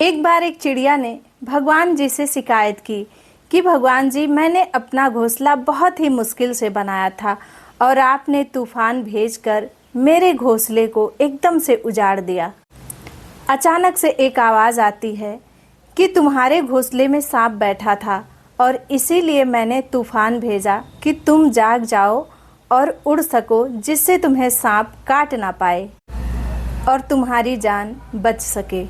एक बार एक चिड़िया ने भगवान जी से शिकायत की कि भगवान जी, मैंने अपना घोंसला बहुत ही मुश्किल से बनाया था और आपने तूफान भेजकर मेरे घोंसले को एकदम से उजाड़ दिया। अचानक से एक आवाज़ आती है कि तुम्हारे घोंसले में सांप बैठा था और इसीलिए मैंने तूफान भेजा कि तुम जाग जाओ और उड़ सको, जिससे तुम्हें सांप काट ना पाए और तुम्हारी जान बच सके।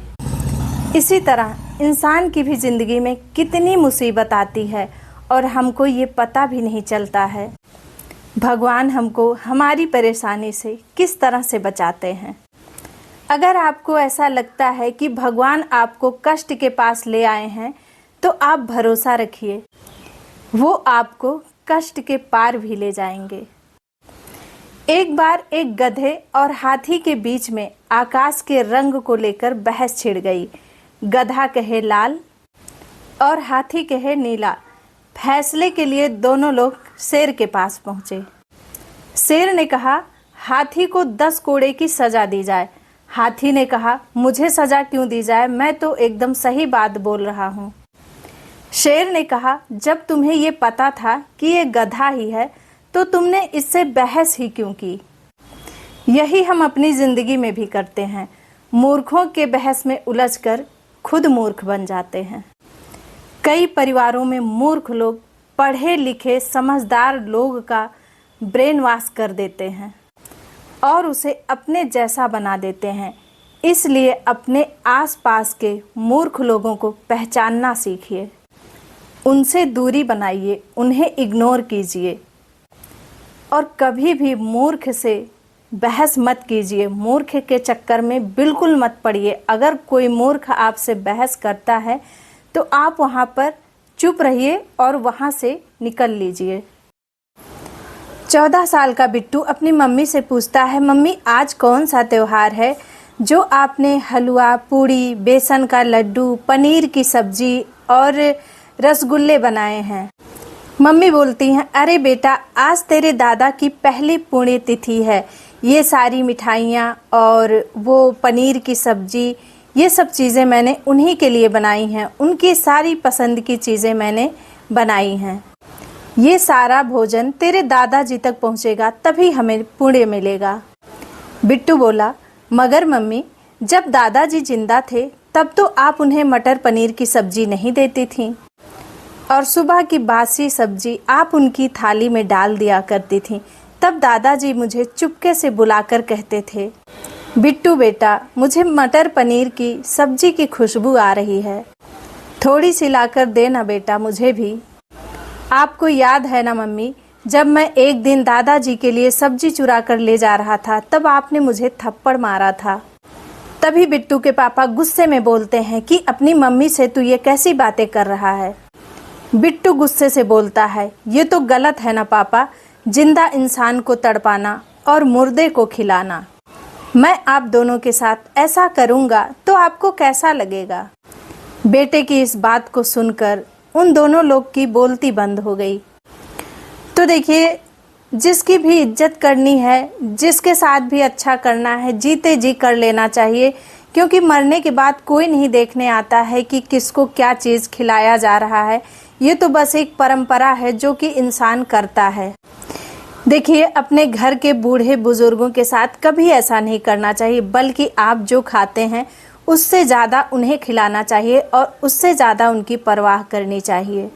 इसी तरह इंसान की भी ज़िंदगी में कितनी मुसीबत आती है और हमको ये पता भी नहीं चलता है भगवान हमको हमारी परेशानी से किस तरह से बचाते हैं। अगर आपको ऐसा लगता है कि भगवान आपको कष्ट के पास ले आए हैं, तो आप भरोसा रखिए, वो आपको कष्ट के पार भी ले जाएंगे। एक बार एक गधे और हाथी के बीच में आकाश के रंग को लेकर बहस छिड़ गई। गधा कहे लाल और हाथी कहे नीला। फैसले के लिए दोनों लोग शेर के पास पहुंचे। शेर ने कहा, हाथी को 10 कोड़े की सजा दी जाए। हाथी ने कहा, मुझे सजा क्यों दी जाए, मैं तो एकदम सही बात बोल रहा हूँ। शेर ने कहा, जब तुम्हें ये पता था कि ये गधा ही है, तो तुमने इससे बहस ही क्यों की। यही हम अपनी ज़िंदगी में भी करते हैं। मूर्खों के बहस में उलझकर खुद मूर्ख बन जाते हैं। कई परिवारों में मूर्ख लोग पढ़े लिखे समझदार लोग का ब्रेन वॉश कर देते हैं और उसे अपने जैसा बना देते हैं। इसलिए अपने आसपास के मूर्ख लोगों को पहचानना सीखिए, उनसे दूरी बनाइए, उन्हें इग्नोर कीजिए और कभी भी मूर्ख से बहस मत कीजिए। मूर्ख के चक्कर में बिल्कुल मत पड़िए। अगर कोई मूर्ख आपसे बहस करता है तो आप वहाँ पर चुप रहिए और वहाँ से निकल लीजिए। 14 साल का बिट्टू अपनी मम्मी से पूछता है, मम्मी आज कौन सा त्यौहार है जो आपने हलवा, पूड़ी, बेसन का लड्डू, पनीर की सब्जी और रसगुल्ले बनाए हैं। मम्मी बोलती हैं, अरे बेटा, आज तेरे दादा की पहली पुण्यतिथि है। ये सारी मिठाइयाँ और वो पनीर की सब्जी, ये सब चीज़ें मैंने उन्हीं के लिए बनाई हैं। उनकी सारी पसंद की चीज़ें मैंने बनाई हैं। ये सारा भोजन तेरे दादाजी तक पहुँचेगा, तभी हमें पुण्य मिलेगा। बिट्टू बोला, मगर मम्मी, जब दादाजी जिंदा थे तब तो आप उन्हें मटर पनीर की सब्जी नहीं देती थीं और सुबह की बासी सब्जी आप उनकी थाली में डाल दिया करती थीं। तब दादाजी मुझे चुपके से बुलाकर कहते थे, बिट्टू बेटा, मुझे मटर पनीर की सब्जी की खुशबू आ रही है, थोड़ी सी लाकर देना बेटा मुझे भी। आपको याद है ना मम्मी, जब मैं एक दिन दादाजी के लिए सब्जी चुरा कर ले जा रहा था, तब आपने मुझे थप्पड़ मारा था। तभी बिट्टू के पापा गुस्से में बोलते हैं कि अपनी मम्मी से तू ये कैसी बातें कर रहा है। बिट्टू गुस्से से बोलता है, ये तो गलत है ना पापा, जिंदा इंसान को तड़पाना और मुर्दे को खिलाना। मैं आप दोनों के साथ ऐसा करूँगा तो आपको कैसा लगेगा। बेटे की इस बात को सुनकर उन दोनों लोग की बोलती बंद हो गई। तो देखिए, जिसकी भी इज्जत करनी है, जिसके साथ भी अच्छा करना है, जीते जी कर लेना चाहिए, क्योंकि मरने के बाद कोई नहीं देखने आता है कि किसको क्या चीज़ खिलाया जा रहा है। ये तो बस एक परंपरा है जो कि इंसान करता है। देखिए, अपने घर के बूढ़े बुजुर्गों के साथ कभी ऐसा नहीं करना चाहिए, बल्कि आप जो खाते हैं उससे ज़्यादा उन्हें खिलाना चाहिए और उससे ज़्यादा उनकी परवाह करनी चाहिए।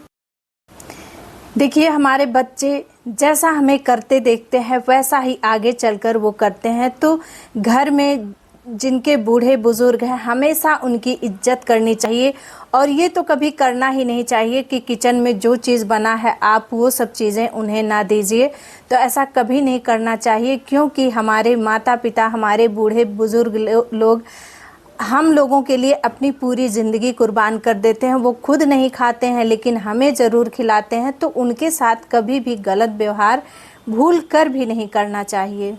देखिए, हमारे बच्चे जैसा हमें करते देखते हैं वैसा ही आगे चलकर वो करते हैं। तो घर में जिनके बूढ़े बुजुर्ग हैं, हमेशा उनकी इज्जत करनी चाहिए और ये तो कभी करना ही नहीं चाहिए कि किचन में जो चीज़ बना है आप वो सब चीज़ें उन्हें ना दीजिए। तो ऐसा कभी नहीं करना चाहिए, क्योंकि हमारे माता पिता, हमारे बूढ़े बुजुर्ग लोग हम लोगों के लिए अपनी पूरी ज़िंदगी कुर्बान कर देते हैं। वो खुद नहीं खाते हैं लेकिन हमें ज़रूर खिलाते हैं। तो उनके साथ कभी भी गलत व्यवहार भूल कर भी नहीं करना चाहिए।